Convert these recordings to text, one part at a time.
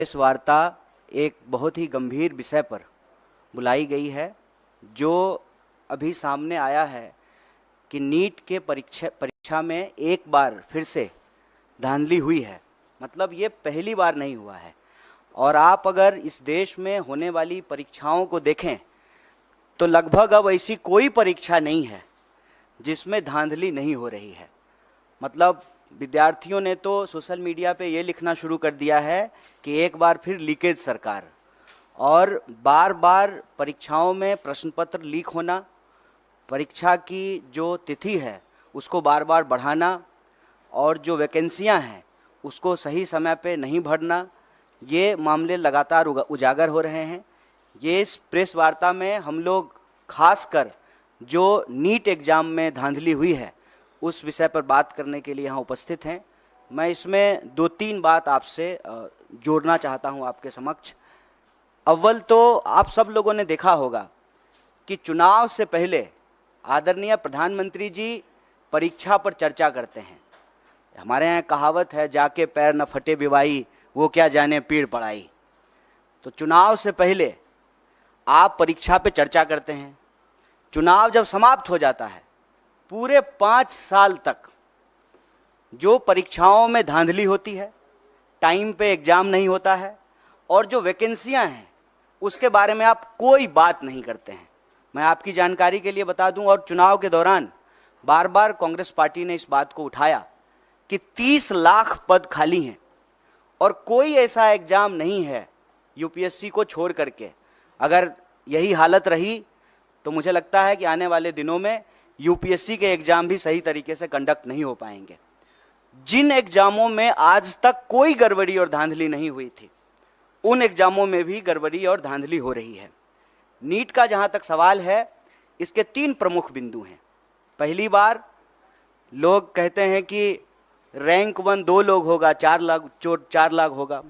इस वार्ता एक बहुत ही गंभीर विषय पर बुलाई गई है, जो अभी सामने आया है कि नीट के परीक्षा में एक बार फिर से धांधली हुई है। मतलब ये पहली बार नहीं हुआ है। और आप अगर इस देश में होने वाली परीक्षाओं को देखें तो लगभग अब ऐसी कोई परीक्षा नहीं है जिसमें धांधली नहीं हो रही है। मतलब विद्यार्थियों ने तो सोशल मीडिया पे ये लिखना शुरू कर दिया है कि एक बार फिर लीकेज सरकार, और बार बार परीक्षाओं में प्रश्न पत्र लीक होना, परीक्षा की जो तिथि है उसको बार बार बढ़ाना, और जो वैकेंसियां हैं उसको सही समय पे नहीं भरना, ये मामले लगातार उजागर हो रहे हैं। ये इस प्रेस वार्ता में हम लोग खासकर जो नीट एग्ज़ाम में धांधली हुई है उस विषय पर बात करने के लिए यहाँ उपस्थित हैं। मैं इसमें 2-3 बात आपसे जोड़ना चाहता हूँ आपके समक्ष। अव्वल तो आप सब लोगों ने देखा होगा कि चुनाव से पहले आदरणीय प्रधानमंत्री जी परीक्षा पर चर्चा करते हैं। हमारे यहाँ कहावत है, जाके पैर न फटे विवाई, वो क्या जाने पीड़ पड़ाई। तो चुनाव से पहले आप परीक्षा पे चर्चा करते हैं। चुनाव जब समाप्त हो जाता है, पूरे 5 साल तक जो परीक्षाओं में धांधली होती है, टाइम पे एग्जाम नहीं होता है, और जो वैकेंसियां हैं उसके बारे में आप कोई बात नहीं करते हैं। मैं आपकी जानकारी के लिए बता दूं, और चुनाव के दौरान बार बार कांग्रेस पार्टी ने इस बात को उठाया कि 30 लाख पद खाली हैं और कोई ऐसा एग्जाम नहीं है यूपीएससी को छोड़ करके। अगर यही हालत रही तो मुझे लगता है कि आने वाले दिनों में यूपीएससी के एग्जाम भी सही तरीके से कंडक्ट नहीं हो पाएंगे। जिन एग्जामों में आज तक कोई गड़बड़ी और धांधली नहीं हुई थी, उन एग्जामों में भी गड़बड़ी और धांधली हो रही है। नीट का जहां तक सवाल है, इसके 3 प्रमुख बिंदु हैं। पहली बार लोग कहते हैं कि रैंक 1 2 लोग होगा, 4 लाख होगा।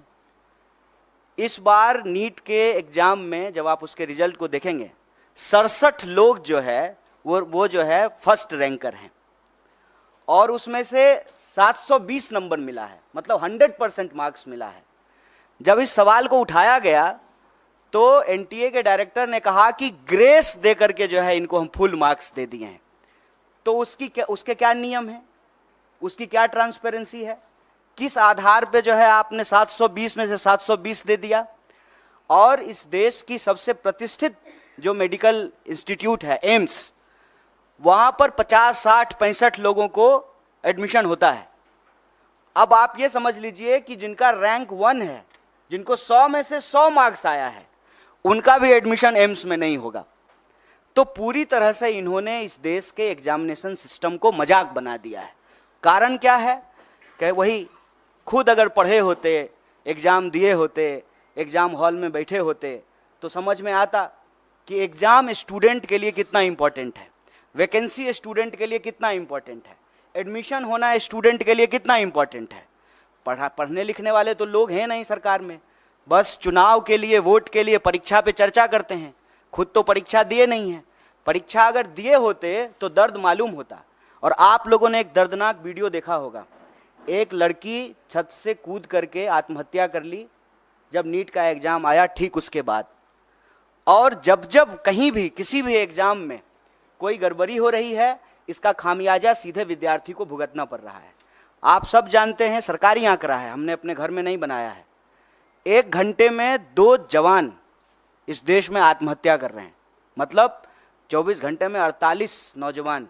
इस बार नीट के एग्जाम में जब आप उसके रिजल्ट को देखेंगे, 67 लोग जो है वो जो है फर्स्ट रैंकर हैं, और उसमें से 720 नंबर मिला है, मतलब 100% मार्क्स मिला है। जब इस सवाल को उठाया गया तो एनटीए के डायरेक्टर ने कहा कि ग्रेस दे करके जो है इनको हम फुल मार्क्स दे दिए हैं। तो उसके क्या नियम है, उसकी क्या ट्रांसपेरेंसी है, किस आधार पे जो है आपने 720 में से 720 दे दिया। और इस देश की सबसे प्रतिष्ठित जो मेडिकल इंस्टीट्यूट है एम्स, वहां पर 50, 60, 65 लोगों को एडमिशन होता है। अब आप ये समझ लीजिए कि जिनका रैंक 1 है, जिनको 100 में से 100 मार्क्स आया है, उनका भी एडमिशन एम्स में नहीं होगा। तो पूरी तरह से इन्होंने इस देश के एग्जामिनेशन सिस्टम को मजाक बना दिया है। कारण क्या है कि वही खुद अगर पढ़े होते, एग्जाम दिए होते, एग्जाम हॉल में बैठे होते, तो समझ में आता कि एग्जाम स्टूडेंट के लिए कितना इंपॉर्टेंट है, वैकेंसी स्टूडेंट के लिए कितना इंपॉर्टेंट है, एडमिशन होना स्टूडेंट के लिए कितना इंपॉर्टेंट है। पढ़ने लिखने वाले तो लोग हैं नहीं सरकार में, बस चुनाव के लिए, वोट के लिए परीक्षा पे चर्चा करते हैं। खुद तो परीक्षा दिए नहीं है। परीक्षा अगर दिए होते तो दर्द मालूम होता। और आप लोगों ने एक दर्दनाक वीडियो देखा होगा, एक लड़की छत से कूद करके आत्महत्या कर ली जब नीट का एग्जाम आया ठीक उसके बाद। और जब जब कहीं भी किसी भी एग्जाम में कोई गड़बड़ी हो रही है, इसका खामियाजा सीधे विद्यार्थी को भुगतना पड़ रहा है। आप सब जानते हैं, सरकारी आंकड़ा है, हमने अपने घर में नहीं बनाया है, 1 घंटे में 2 जवान इस देश में आत्महत्या कर रहे हैं। मतलब 24 घंटे में 48 नौजवान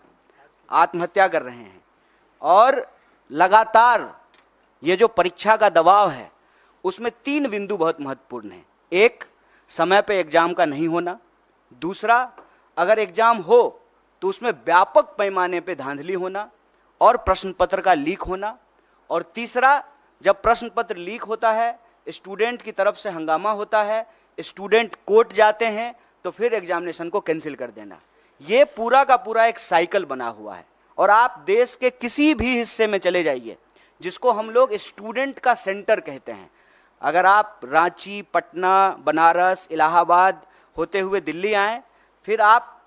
आत्महत्या कर रहे हैं। और लगातार ये जो परीक्षा का दबाव है उसमें 3 बिंदु बहुत महत्वपूर्ण हैं। एक, समय पे एग्जाम का नहीं होना। दूसरा, अगर एग्जाम हो तो उसमें व्यापक पैमाने पे धांधली होना और प्रश्न पत्र का लीक होना। और तीसरा, जब प्रश्न पत्र लीक होता है, स्टूडेंट की तरफ से हंगामा होता है, स्टूडेंट कोर्ट जाते हैं, तो फिर एग्जामिनेशन को कैंसिल कर देना। ये पूरा का पूरा एक साइकिल बना हुआ है। और आप देश के किसी भी हिस्से में चले जाइए, जिसको हम लोग स्टूडेंट का सेंटर कहते हैं, अगर आप रांची, पटना, बनारस, इलाहाबाद होते हुए दिल्ली आएँ, फिर आप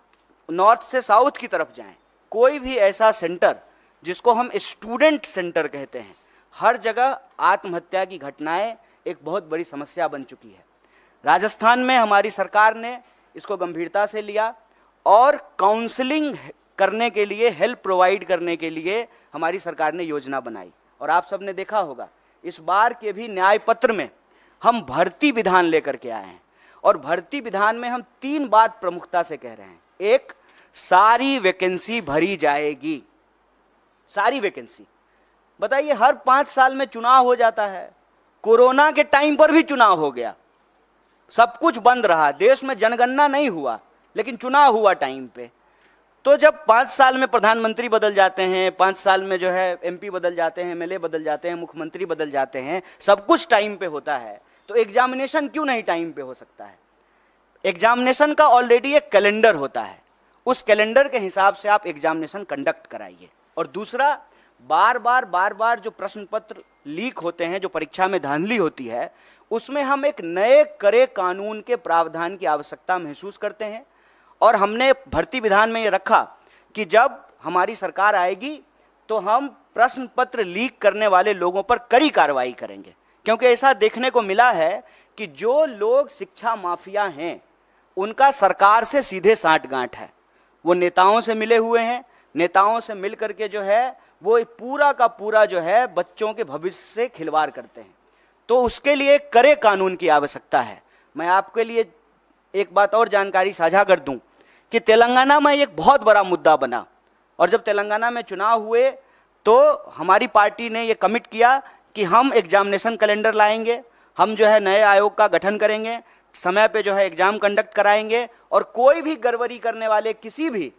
नॉर्थ से साउथ की तरफ जाएं, कोई भी ऐसा सेंटर जिसको हम स्टूडेंट सेंटर कहते हैं, हर जगह आत्महत्या की घटनाएं एक बहुत बड़ी समस्या बन चुकी है। राजस्थान में हमारी सरकार ने इसको गंभीरता से लिया और काउंसलिंग करने के लिए, हेल्प प्रोवाइड करने के लिए हमारी सरकार ने योजना बनाई। और आप सबने देखा होगा इस बार के भी न्याय पत्र में हम भर्ती विधान लेकर के आए हैं, और भर्ती विधान में हम 3 बात प्रमुखता से कह रहे हैं। एक, सारी वैकेंसी भरी जाएगी, सारी वैकेंसी। बताइए, हर 5 साल में चुनाव हो जाता है, कोरोना के टाइम पर भी चुनाव हो गया, सब कुछ बंद रहा, देश में जनगणना नहीं हुआ, लेकिन चुनाव हुआ टाइम पे। तो जब 5 साल में प्रधानमंत्री बदल जाते हैं, 5 साल में जो है एमपी बदल जाते हैं, एमएलए बदल जाते हैं, मुख्यमंत्री बदल जाते हैं, सब कुछ टाइम पे होता है, तो एग्जामिनेशन क्यों नहीं टाइम पे हो सकता है? एग्जामिनेशन का ऑलरेडी एक कैलेंडर होता है, उस कैलेंडर के हिसाब से आप एग्जामिनेशन कंडक्ट कराइए। और दूसरा, बार बार जो प्रश्न पत्र लीक होते हैं, जो परीक्षा में धांधली होती है, उसमें हम एक नए कड़े कानून के प्रावधान की आवश्यकता महसूस करते हैं। और हमने भर्ती विधान में ये रखा कि जब हमारी सरकार आएगी तो हम प्रश्न पत्र लीक करने वाले लोगों पर कड़ी कार्रवाई करेंगे, क्योंकि ऐसा देखने को मिला है कि जो लोग शिक्षा माफिया हैं उनका सरकार से सीधे साठगांठ है। वो नेताओं से मिले हुए हैं, नेताओं से मिल करके जो है वो पूरा का पूरा जो है बच्चों के भविष्य से खिलवाड़ करते हैं। तो उसके लिए कड़े कानून की आवश्यकता है। मैं आपके लिए एक बात और जानकारी साझा कर दूं कि तेलंगाना में एक बहुत बड़ा मुद्दा बना, और जब तेलंगाना में चुनाव हुए तो हमारी पार्टी ने ये कमिट किया कि हम एग्जामिनेशन कैलेंडर लाएंगे, हम जो है नए आयोग का गठन करेंगे, समय पे जो है एग्जाम कंडक्ट कराएंगे, और कोई भी गड़बड़ी करने वाले किसी भी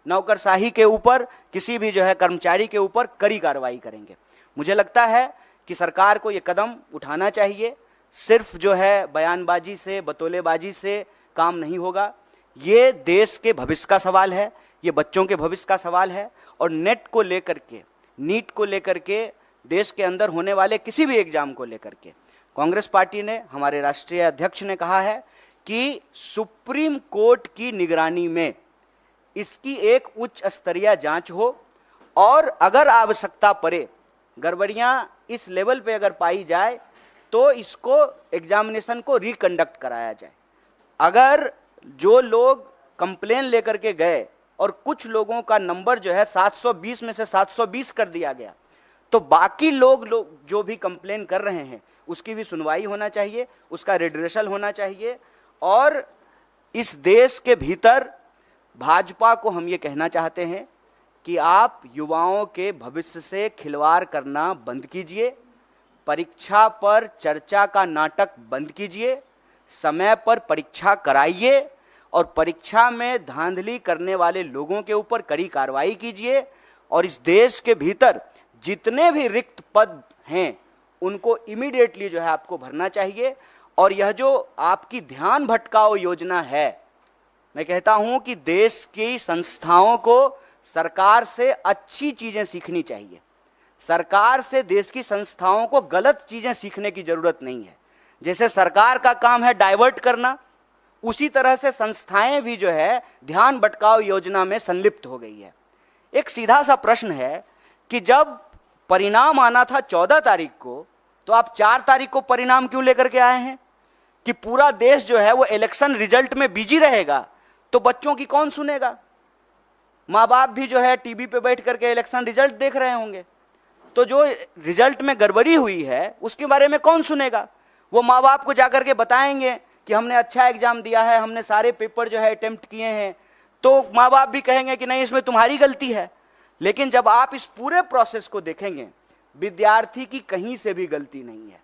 नौकरशाही के ऊपर, किसी भी जो है कर्मचारी के ऊपर कड़ी कार्रवाई करेंगे। मुझे लगता है कि सरकार को ये कदम उठाना चाहिए। सिर्फ जो है बयानबाजी से, बतौलेबाजी से काम नहीं होगा। ये देश के भविष्य का सवाल है, ये बच्चों के भविष्य का सवाल है। और नेट को लेकर के, नीट को लेकर के, देश के अंदर होने वाले किसी भी एग्जाम को लेकर के कांग्रेस पार्टी ने, हमारे राष्ट्रीय अध्यक्ष ने कहा है कि सुप्रीम कोर्ट की निगरानी में इसकी एक उच्च स्तरीय जांच हो, और अगर आवश्यकता पड़े, गड़बड़ियां इस लेवल पे अगर पाई जाए तो इसको एग्जामिनेशन को रिकंडक्ट कराया जाए। अगर जो लोग कंप्लेन लेकर के गए और कुछ लोगों का नंबर जो है 720 में से 720 कर दिया गया, तो बाकी लोग जो भी कंप्लेन कर रहे हैं उसकी भी सुनवाई होना चाहिए, उसका रिड्रेसल होना चाहिए। और इस देश के भीतर भाजपा को हम ये कहना चाहते हैं कि आप युवाओं के भविष्य से खिलवाड़ करना बंद कीजिए, परीक्षा पर चर्चा का नाटक बंद कीजिए, समय पर परीक्षा कराइए, और परीक्षा में धांधली करने वाले लोगों के ऊपर कड़ी कार्रवाई कीजिए। और इस देश के भीतर जितने भी रिक्त पद हैं उनको इमीडिएटली जो है आपको भरना चाहिए। और यह जो आपकी ध्यान भटकाओ योजना है, मैं कहता हूं कि देश की संस्थाओं को सरकार से अच्छी चीजें सीखनी चाहिए। सरकार से देश की संस्थाओं को गलत चीजें सीखने की जरूरत नहीं है। जैसे सरकार का काम है डाइवर्ट करना, उसी तरह से संस्थाएं भी जो है ध्यान भटकाओ योजना में संलिप्त हो गई है। एक सीधा सा प्रश्न है कि जब परिणाम आना था 14 तारीख को, तो आप 4 तारीख को परिणाम क्यों लेकर के आए हैं? कि पूरा देश जो है वो इलेक्शन रिजल्ट में बिजी रहेगा, तो बच्चों की कौन सुनेगा? माँ बाप भी जो है टीवी पे बैठ करके इलेक्शन रिजल्ट देख रहे होंगे, तो जो रिजल्ट में गड़बड़ी हुई है उसके बारे में कौन सुनेगा? वो माँ बाप को जाकर के बताएंगे कि हमने अच्छा एग्जाम दिया है, हमने सारे पेपर जो है अटेम्प्ट किए हैं, तो माँ बाप भी कहेंगे कि नहीं, इसमें तुम्हारी गलती है। लेकिन जब आप इस पूरे प्रोसेस को देखेंगे, विद्यार्थी की कहीं से भी गलती नहीं है,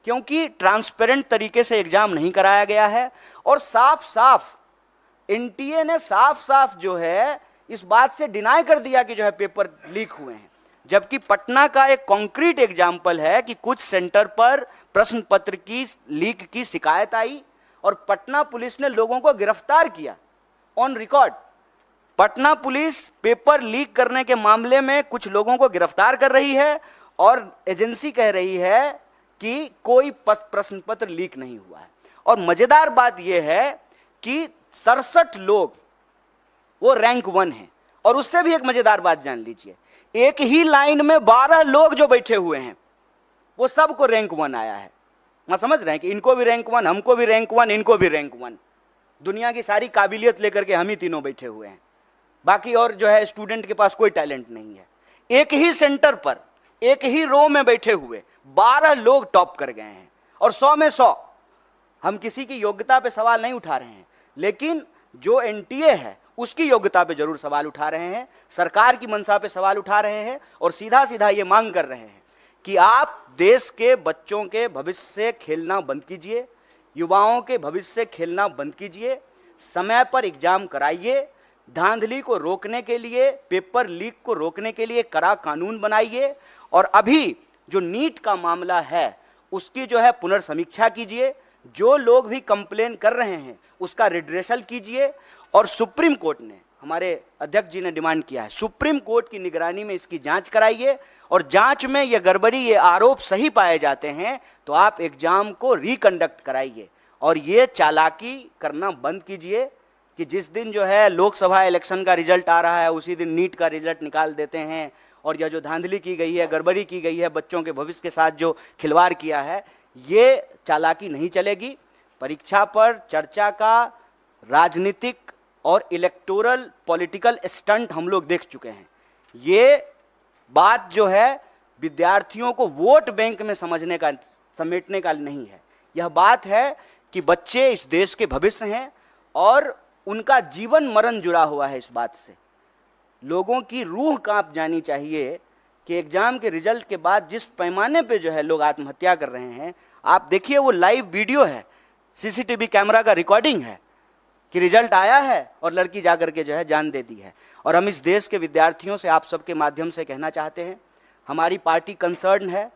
क्योंकि ट्रांसपेरेंट तरीके से एग्जाम नहीं कराया गया है। और साफ साफ एनटीए ने साफ साफ जो है इस बात से डिनाई कर दिया कि जो है पेपर लीक हुए हैं। जबकि पटना का एक कॉन्क्रीट एग्जाम्पल है कि कुछ सेंटर पर प्रश्न पत्र की लीक की शिकायत आई और पटना पुलिस ने लोगों को गिरफ्तार किया on record. Patna police paper leak करने के मामले में कुछ लोगों को गिरफ्तार कर रही है और एजेंसी कह रही है कि कोई प्रश्न पत्र लीक नहीं हुआ है। और मजेदार बात यह है कि 67 लोग वो रैंक 1 है। और उससे भी एक मजेदार बात जान लीजिए, एक ही लाइन में 12 लोग जो बैठे हुए हैं वो सबको रैंक 1 आया है। मैं समझ रहे हैं कि इनको भी रैंक 1, हमको भी रैंक 1, इनको भी रैंक 1। दुनिया की सारी काबिलियत लेकर के हम ही तीनों बैठे हुए हैं, बाकी और जो है स्टूडेंट के पास कोई टैलेंट नहीं है। एक ही सेंटर पर, एक ही रो में बैठे हुए 12 लोग टॉप कर गए हैं, और 100 में 100। हम किसी की योग्यता पे सवाल नहीं उठा रहे हैं, लेकिन जो एनटीए है उसकी योग्यता पे जरूर सवाल उठा रहे हैं, सरकार की मंशा पे सवाल उठा रहे हैं, और सीधा सीधा ये मांग कर रहे हैं कि आप देश के बच्चों के भविष्य से खेलना बंद कीजिए, युवाओं के भविष्य से खेलना बंद कीजिए, समय पर एग्जाम कराइए, धांधली को रोकने के लिए, पेपर लीक को रोकने के लिए कड़ा कानून बनाइए, और अभी जो नीट का मामला है उसकी जो है पुनर्समीक्षा कीजिए, जो लोग भी कंप्लेन कर रहे हैं उसका रिड्रेसल कीजिए। और सुप्रीम कोर्ट ने, हमारे अध्यक्ष जी ने डिमांड किया है, सुप्रीम कोर्ट की निगरानी में इसकी जांच कराइए, और जांच में ये गड़बड़ी, ये आरोप सही पाए जाते हैं तो आप एग्जाम को रिकंडक्ट कराइए, और ये चालाकी करना बंद कीजिए कि जिस दिन जो है लोकसभा इलेक्शन का रिजल्ट आ रहा है उसी दिन नीट का रिजल्ट निकाल देते हैं, और यह जो धांधली की गई है, गड़बड़ी की गई है, बच्चों के भविष्य के साथ जो खिलवाड़ किया है, ये चालाकी नहीं चलेगी। परीक्षा पर चर्चा का राजनीतिक और इलेक्टोरल पॉलिटिकल स्टंट हम लोग देख चुके हैं। ये बात जो है विद्यार्थियों को वोट बैंक में समझने का, समेटने का नहीं है। यह बात है कि बच्चे इस देश के भविष्य हैं और उनका जीवन मरण जुड़ा हुआ है इस बात से। लोगों की रूह कांप जानी चाहिए कि एग्जाम के रिजल्ट के बाद जिस पैमाने पे जो है लोग आत्महत्या कर रहे हैं, आप देखिए, वो लाइव वीडियो है, सीसीटीवी कैमरा का रिकॉर्डिंग है कि रिजल्ट आया है और लड़की जाकर के जो है जान दे दी है। और हम इस देश के विद्यार्थियों से आप सबके माध्यम से कहना चाहते हैं, हमारी पार्टी कंसर्न है।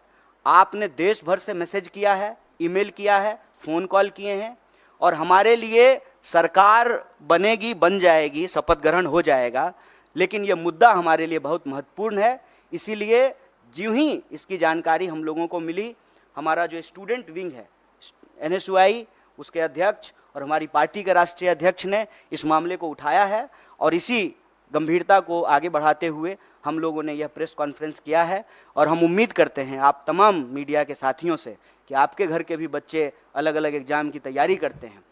आपने देश भर से मैसेज किया है, ईमेल किया है, फ़ोन कॉल किए हैं, और हमारे लिए सरकार बनेगी, बन जाएगी, शपथ ग्रहण हो जाएगा, लेकिन यह मुद्दा हमारे लिए बहुत महत्वपूर्ण है। इसीलिए ज्यों ही इसकी जानकारी हम लोगों को मिली, हमारा जो स्टूडेंट विंग है NSUI, उसके अध्यक्ष और हमारी पार्टी के राष्ट्रीय अध्यक्ष ने इस मामले को उठाया है, और इसी गंभीरता को आगे बढ़ाते हुए हम लोगों ने यह प्रेस कॉन्फ्रेंस किया है। और हम उम्मीद करते हैं आप तमाम मीडिया के साथियों से कि आपके घर के भी बच्चे अलग अलग एग्ज़ाम की तैयारी करते हैं,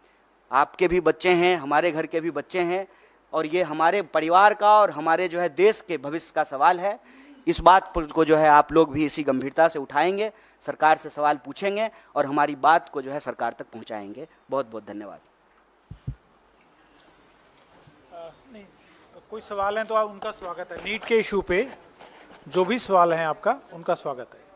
आपके भी बच्चे हैं, हमारे घर के भी बच्चे हैं, और ये हमारे परिवार का और हमारे जो है देश के भविष्य का सवाल है। इस बात को जो है आप लोग भी इसी गंभीरता से उठाएंगे, सरकार से सवाल पूछेंगे और हमारी बात को जो है सरकार तक पहुंचाएंगे। बहुत बहुत धन्यवाद। नहीं, कोई सवाल है तो आप, उनका स्वागत है। नीट के इशू पे जो भी सवाल हैं आपका, उनका स्वागत है।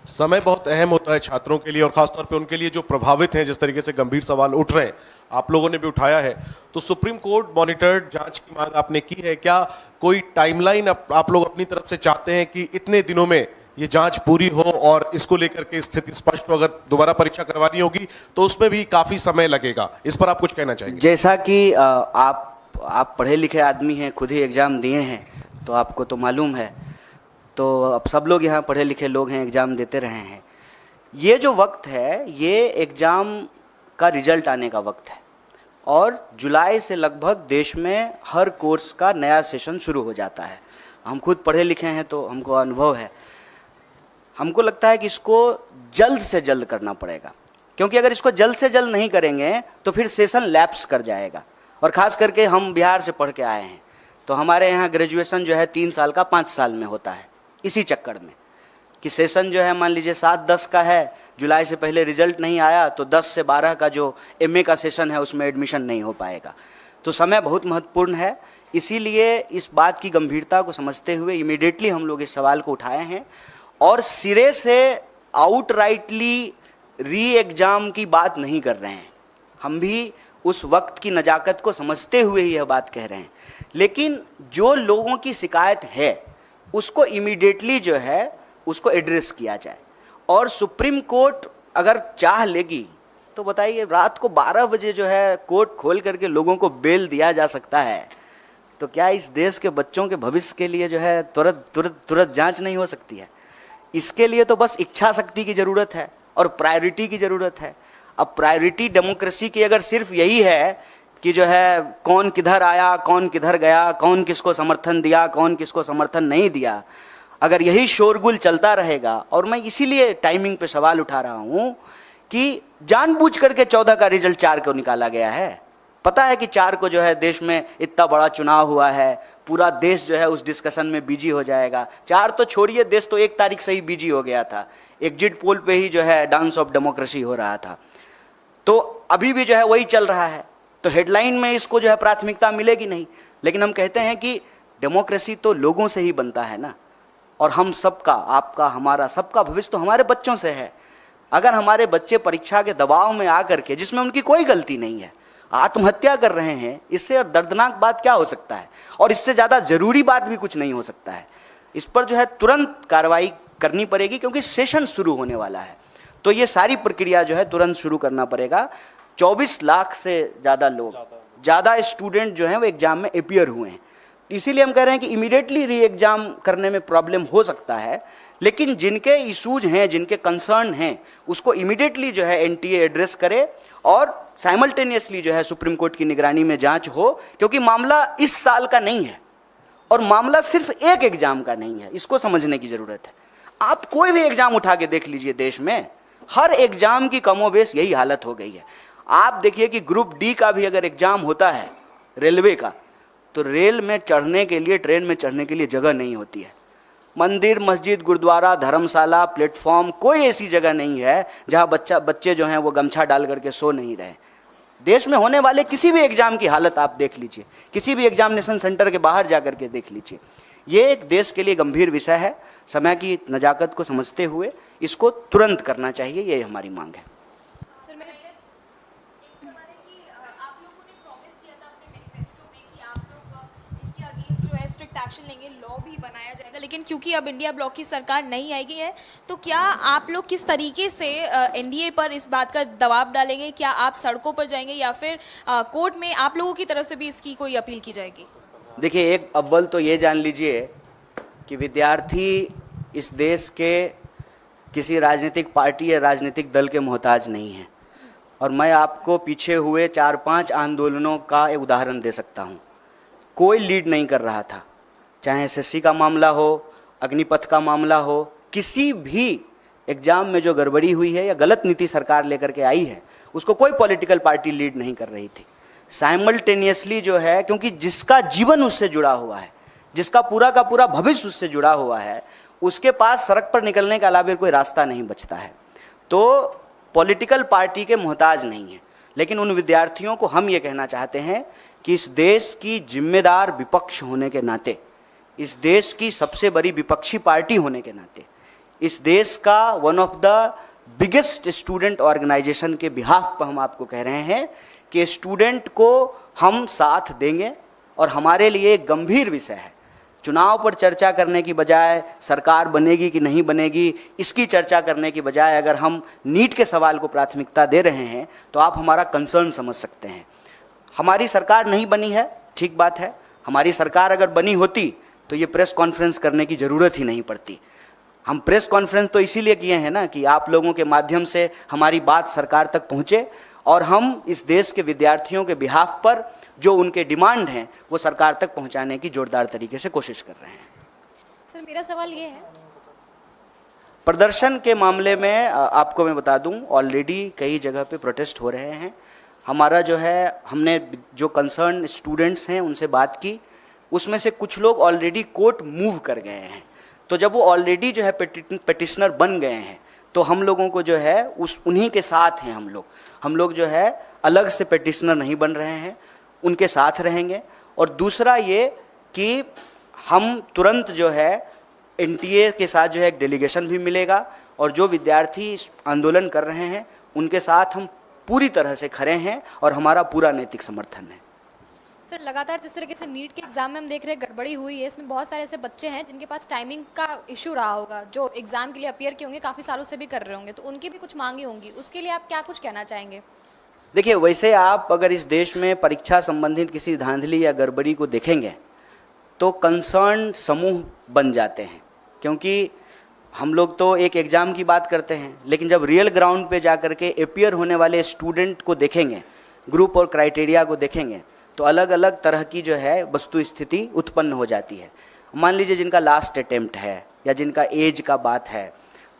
समय बहुत अहम होता है छात्रों के लिए, और खासतौर पे उनके लिए जो प्रभावित हैं। जिस तरीके से गंभीर सवाल उठ रहे हैं, आप लोगों ने भी उठाया है, तो सुप्रीम कोर्ट मॉनिटर्ड जांच की मांग आपने की है। क्या कोई टाइमलाइन आप लोग अपनी तरफ से चाहते हैं कि इतने दिनों में ये जांच पूरी हो और इसको लेकर के स्थिति स्पष्ट हो? अगर दोबारा परीक्षा करवानी होगी तो उसमें भी काफी समय लगेगा, इस पर आप कुछ कहना चाहेंगे? जैसा कि आप पढ़े लिखे आदमी हैं, खुद ही एग्ज़ाम दिए हैं, तो आपको तो मालूम है, तो अब सब लोग यहाँ पढ़े लिखे लोग हैं, एग्ज़ाम देते रहे हैं। ये जो वक्त है, ये एग्ज़ाम का रिजल्ट आने का वक्त है, और जुलाई से लगभग देश में हर कोर्स का नया सेशन शुरू हो जाता है। हम खुद पढ़े लिखे हैं तो हमको अनुभव है। हमको लगता है कि इसको जल्द से जल्द करना पड़ेगा, क्योंकि अगर इसको जल्द से जल्द नहीं करेंगे तो फिर सेशन लैप्स कर जाएगा। और ख़ास करके हम बिहार से पढ़ के आए हैं, तो हमारे यहाँ ग्रेजुएशन जो है 3 साल का 5 साल में होता है। इसी चक्कर में कि सेशन जो है मान लीजिए 7-10 का है, जुलाई से पहले रिजल्ट नहीं आया तो 10 से 12 का जो MA का सेशन है उसमें एडमिशन नहीं हो पाएगा। तो समय बहुत महत्वपूर्ण है। इसीलिए इस बात की गंभीरता को समझते हुए इमीडिएटली हम लोग इस सवाल को उठाए हैं, और सिरे से आउटराइटली री एग्ज़ाम की बात नहीं कर रहे हैं। हम भी उस वक्त की नज़ाकत को समझते हुए ही यह बात कह रहे हैं, लेकिन जो लोगों की शिकायत है उसको इमीडिएटली जो है उसको एड्रेस किया जाए। और सुप्रीम कोर्ट अगर चाह लेगी तो बताइए, रात को 12 बजे जो है कोर्ट खोल करके लोगों को बेल दिया जा सकता है, तो क्या इस देश के बच्चों के भविष्य के लिए जो है तुरंत जांच नहीं हो सकती है? इसके लिए तो बस इच्छा शक्ति की ज़रूरत है और प्रायोरिटी की ज़रूरत है। अब प्रायोरिटी डेमोक्रेसी की अगर सिर्फ यही है कि जो है कौन किधर आया, कौन किधर गया, कौन किसको समर्थन दिया, कौन किसको समर्थन नहीं दिया, अगर यही शोरगुल चलता रहेगा, और मैं इसीलिए टाइमिंग पे सवाल उठा रहा हूँ कि जानबूझ करके 14 का रिजल्ट 4 को निकाला गया है। पता है कि 4 को जो है देश में इतना बड़ा चुनाव हुआ है, पूरा देश जो है उस डिस्कशन में बिजी हो जाएगा। 4 तो छोड़िए, देश तो 1 तारीख से ही बिजी हो गया था, एग्जिट पोल पे ही जो है डांस ऑफ डेमोक्रेसी हो रहा था। तो अभी भी जो है वही चल रहा है, तो हेडलाइन में इसको जो है प्राथमिकता मिलेगी नहीं। लेकिन हम कहते हैं कि डेमोक्रेसी तो लोगों से ही बनता है ना, और हम सबका, आपका, हमारा, सबका भविष्य तो हमारे बच्चों से है। अगर हमारे बच्चे परीक्षा के दबाव में आकर के, जिसमें उनकी कोई गलती नहीं है, आत्महत्या कर रहे हैं, इससे और दर्दनाक बात क्या हो सकता है, और इससे ज़्यादा ज़रूरी बात भी कुछ नहीं हो सकता है। इस पर जो है तुरंत कार्रवाई करनी पड़ेगी, क्योंकि सेशन शुरू होने वाला है। तो ये सारी प्रक्रिया जो है तुरंत शुरू करना पड़ेगा। 24 लाख से ज़्यादा लोग, ज़्यादा स्टूडेंट जो हैं वो एग्ज़ाम में अपीयर हुए हैं। इसीलिए हम कह रहे हैं कि इमीडिएटली री एग्ज़ाम करने में प्रॉब्लम हो सकता है, लेकिन जिनके इशूज हैं, जिनके कंसर्न हैं, उसको इमीडिएटली जो है एनटीए एड्रेस करे और साइमल्टेनियसली जो है सुप्रीम कोर्ट की निगरानी में जांच हो, क्योंकि मामला इस साल का नहीं है और मामला सिर्फ एक एग्जाम का नहीं है। इसको समझने की ज़रूरत है। आप कोई भी एग्जाम उठा के देख लीजिए, देश में हर एग्जाम की कमोबेश यही हालत हो गई है। आप देखिए कि ग्रुप डी का भी अगर एग्जाम होता है रेलवे का, तो रेल में चढ़ने के लिए, ट्रेन में चढ़ने के लिए जगह नहीं होती है। मंदिर, मस्जिद, गुरुद्वारा, धर्मशाला, प्लेटफॉर्म, कोई ऐसी जगह नहीं है जहां बच्चे जो हैं वो गमछा डाल करके सो नहीं रहे। देश में होने वाले किसी भी एग्जाम की हालत आप देख लीजिए, किसी भी एग्जामिनेशन सेंटर के बाहर जा करके देख लीजिए। ये एक देश के लिए गंभीर विषय है। समय की नजाकत को समझते हुए इसको तुरंत करना चाहिए, ये हमारी मांग है। सर मेरे एक सवाल है कि आप लोगों ने प्रॉमिस किया था अपने मैनिफेस्टो में कि आप लोग इसके अगेंस्ट जो है स्ट्रिक्ट एक्शन लेंगे, लॉ भी बनाया जाएगा, लेकिन क्योंकि अब इंडिया ब्लॉक की सरकार नहीं आएगी है, तो क्या आप लोग किस तरीके से एनडीए पर इस बात का दबाव डालेंगे? क्या आप सड़कों पर जाएंगे या फिर कोर्ट में आप लोगों की तरफ से भी इसकी कोई अपील की जाएगी? देखिए, एक अव्वल तो ये जान लीजिए कि विद्यार्थी इस देश के किसी राजनीतिक पार्टी या राजनीतिक दल के मोहताज नहीं है। और मैं आपको पीछे हुए 4-5 आंदोलनों का एक उदाहरण दे सकता हूँ। कोई लीड नहीं कर रहा था, चाहे एसएससी का मामला हो, अग्निपथ का मामला हो, किसी भी एग्जाम में जो गड़बड़ी हुई है या गलत नीति सरकार लेकर के आई है, उसको कोई पॉलिटिकल पार्टी लीड नहीं कर रही थी। साइमल्टेनियसली जो है, क्योंकि जिसका जीवन उससे जुड़ा हुआ है, जिसका पूरा का पूरा भविष्य उससे जुड़ा हुआ है, उसके पास सड़क पर निकलने के अलावा कोई रास्ता नहीं बचता है। तो पॉलिटिकल पार्टी के मोहताज नहीं है। लेकिन उन विद्यार्थियों को हम ये कहना चाहते हैं कि इस देश की जिम्मेदार विपक्ष होने के नाते, इस देश की सबसे बड़ी विपक्षी पार्टी होने के नाते, इस देश का one of the biggest student organization के बिहाफ पर हम आपको कह रहे हैं कि स्टूडेंट को हम साथ देंगे। और हमारे लिए एक गंभीर विषय है, चुनाव पर चर्चा करने की बजाय, सरकार बनेगी कि नहीं बनेगी इसकी चर्चा करने की बजाय, अगर हम नीट के सवाल को प्राथमिकता दे रहे हैं तो आप हमारा कंसर्न समझ सकते हैं। हमारी सरकार नहीं बनी है, ठीक बात है। हमारी सरकार अगर बनी होती तो ये प्रेस कॉन्फ्रेंस करने की ज़रूरत ही नहीं पड़ती। हम प्रेस कॉन्फ्रेंस तो इसीलिए किए हैं ना कि आप लोगों के माध्यम से हमारी बात सरकार तक पहुँचे और हम इस देश के विद्यार्थियों के बिहाफ पर जो उनके डिमांड हैं वो सरकार तक पहुंचाने की जोरदार तरीके से कोशिश कर रहे हैं। सर मेरा सवाल ये है, प्रदर्शन के मामले में आपको मैं बता दूं, ऑलरेडी कई जगह पे प्रोटेस्ट हो रहे हैं। हमारा जो है, हमने जो कंसर्न स्टूडेंट्स हैं उनसे बात की, उसमें से कुछ लोग ऑलरेडी कोर्ट मूव कर गए हैं। तो जब वो ऑलरेडी जो है पिटिशनर बन गए हैं तो हम लोगों को जो है उन्हीं के साथ हैं। हम लोग जो है अलग से पिटिशनर नहीं बन रहे हैं, उनके साथ रहेंगे। और दूसरा ये कि हम तुरंत जो है एनटीए के साथ जो है एक डेलीगेशन भी मिलेगा और जो विद्यार्थी आंदोलन कर रहे हैं उनके साथ हम पूरी तरह से खड़े हैं और हमारा पूरा नैतिक समर्थन है। सर लगातार जिस तरीके से नीट के एग्जाम में हम देख रहे हैं गड़बड़ी हुई है, इसमें बहुत सारे ऐसे बच्चे हैं जिनके पास टाइमिंग का इशू रहा होगा, जो एग्जाम के लिए अपीयर किए होंगे, काफ़ी सालों से भी कर रहे होंगे, तो उनकी भी कुछ मांगी होंगी, उसके लिए आप क्या कुछ कहना चाहेंगे? देखिए, वैसे आप अगर इस देश में परीक्षा संबंधित किसी धांधली या गड़बड़ी को देखेंगे तो कंसर्न समूह बन जाते हैं, क्योंकि हम लोग तो एक एग्ज़ाम की बात करते हैं, लेकिन जब रियल ग्राउंड पे जा कर के अपीयर होने वाले स्टूडेंट को देखेंगे ग्रुप और क्राइटेरिया को देखेंगे तो अलग अलग तरह की जो है वस्तु स्थिति उत्पन्न हो जाती है। मान लीजिए जिनका लास्ट अटेम्प्ट है या जिनका एज का बात है,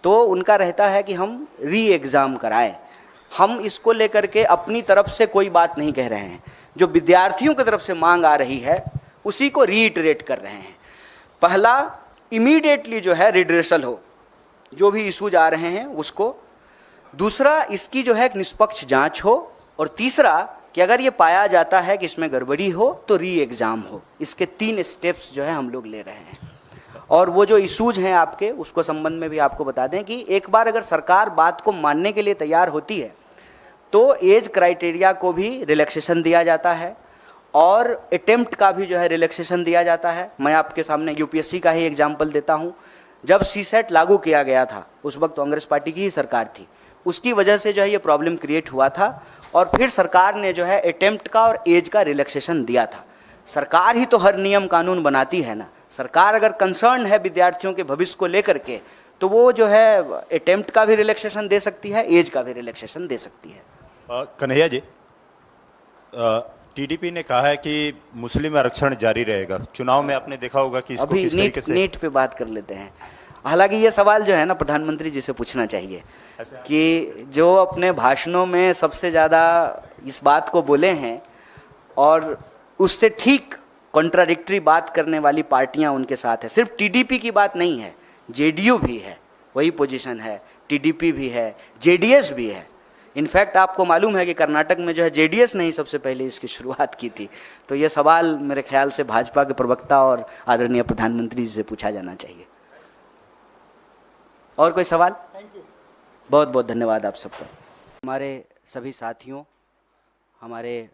तो उनका रहता है कि हम री एग्ज़ाम कराएं। हम इसको लेकर के अपनी तरफ से कोई बात नहीं कह रहे हैं, जो विद्यार्थियों की तरफ से मांग आ रही है उसी को रीइटरेट कर रहे हैं। पहला, इमीडिएटली जो है रिड्रेसल हो, जो भी इशूज आ रहे हैं उसको। दूसरा, इसकी जो है एक निष्पक्ष जांच हो। और तीसरा कि अगर ये पाया जाता है कि इसमें गड़बड़ी हो तो री एग्ज़ाम हो। इसके 3 स्टेप्स जो है हम लोग ले रहे हैं। और वो जो इशूज हैं आपके, उसको संबंध में भी आपको बता दें कि एक बार अगर सरकार बात को मानने के लिए तैयार होती है तो एज क्राइटेरिया को भी रिलैक्सेशन दिया जाता है और अटेम्प्ट का भी जो है रिलैक्सेशन दिया जाता है। मैं आपके सामने यूपीएससी का ही एग्जाम्पल देता हूँ। जब सीसेट लागू किया गया था उस वक्त कांग्रेस पार्टी की ही सरकार थी, उसकी वजह से जो है ये प्रॉब्लम क्रिएट हुआ था और फिर सरकार ने जो है अटेम्प्ट का और एज का रिलैक्सेशन दिया था। सरकार ही तो हर नियम कानून बनाती है ना। सरकार अगर कंसर्न है विद्यार्थियों के भविष्य को लेकर के तो वो जो है अटेम्प्ट का भी रिलैक्सेशन दे सकती है, एज का भी रिलैक्सेशन दे सकती है। कन्हैया जी, टीडीपी ने कहा है कि मुस्लिम आरक्षण जारी रहेगा। चुनाव में आपने देखा होगा कि इसको अभी किस तरीके से नीट पे बात कर लेते हैं। हालांकि ये सवाल जो है ना प्रधानमंत्री जी से पूछना चाहिए कि जो अपने भाषणों में सबसे ज़्यादा इस बात को बोले हैं और उससे ठीक कॉन्ट्राडिक्टरी बात करने वाली पार्टियां उनके साथ है। सिर्फ टीडीपी की बात नहीं है, जेडीयू भी है, वही पोजीशन है, टीडीपी भी है, जेडीएस भी है। इनफैक्ट आपको मालूम है कि कर्नाटक में जो है जेडीएस ने ही सबसे पहले इसकी शुरुआत की थी। तो ये सवाल मेरे ख्याल से भाजपा के प्रवक्ता और आदरणीय प्रधानमंत्री जी से पूछा जाना चाहिए। और कोई सवाल? बहुत बहुत धन्यवाद आप सबका। हमारे सभी साथियों, हमारे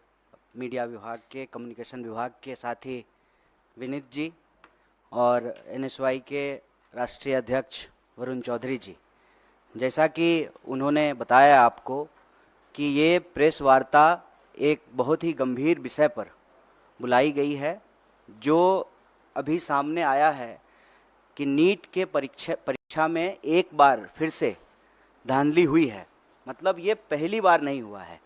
मीडिया विभाग के, कम्युनिकेशन विभाग के साथी विनीत जी और एनएसवाई के राष्ट्रीय अध्यक्ष वरुण चौधरी जी, जैसा कि उन्होंने बताया आपको कि ये प्रेस वार्ता एक बहुत ही गंभीर विषय पर बुलाई गई है, जो अभी सामने आया है कि नीट के परीक्षा में एक बार फिर से धांधली हुई है। मतलब ये पहली बार नहीं हुआ है।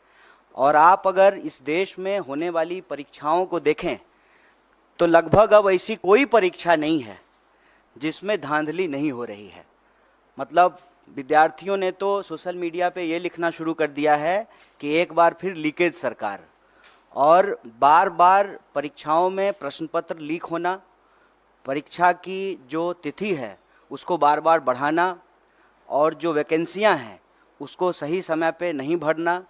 और आप अगर इस देश में होने वाली परीक्षाओं को देखें तो लगभग अब ऐसी कोई परीक्षा नहीं है जिसमें धांधली नहीं हो रही है। मतलब विद्यार्थियों ने तो सोशल मीडिया पे ये लिखना शुरू कर दिया है कि एक बार फिर लीकेज सरकार, और बार बार परीक्षाओं में प्रश्न पत्र लीक होना, परीक्षा की जो तिथि है उसको बार बार बढ़ाना और जो वैकेंसियां हैं उसको सही समय पे नहीं भरना,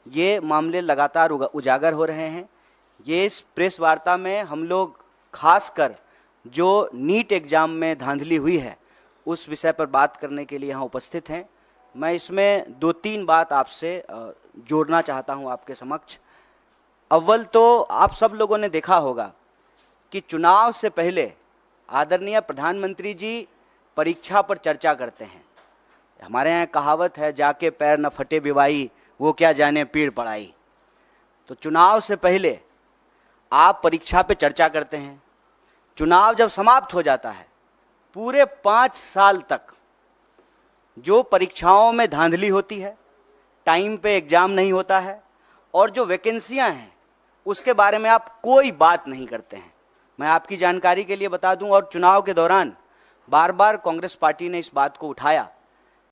ये मामले लगातार उजागर हो रहे हैं। ये इस प्रेस वार्ता में हम लोग खासकर जो नीट एग्ज़ाम में धांधली हुई है उस विषय पर बात करने के लिए यहाँ उपस्थित हैं। मैं इसमें 2-3 बात आपसे जोड़ना चाहता हूँ आपके समक्ष। अव्वल तो आप सब लोगों ने देखा होगा कि चुनाव से पहले आदरणीय प्रधानमंत्री जी परीक्षा पर चर्चा करते हैं। हमारे यहाँ कहावत है, जाके पैर न फटे विवाई, वो क्या जाने पीड़ पड़ाई। तो चुनाव से पहले आप परीक्षा पे चर्चा करते हैं। चुनाव जब समाप्त हो जाता है, पूरे 5 साल तक जो परीक्षाओं में धांधली होती है, टाइम पे एग्ज़ाम नहीं होता है और जो वैकेंसियां हैं उसके बारे में आप कोई बात नहीं करते हैं। मैं आपकी जानकारी के लिए बता दूं, और चुनाव के दौरान बार बार कांग्रेस पार्टी ने इस बात को उठाया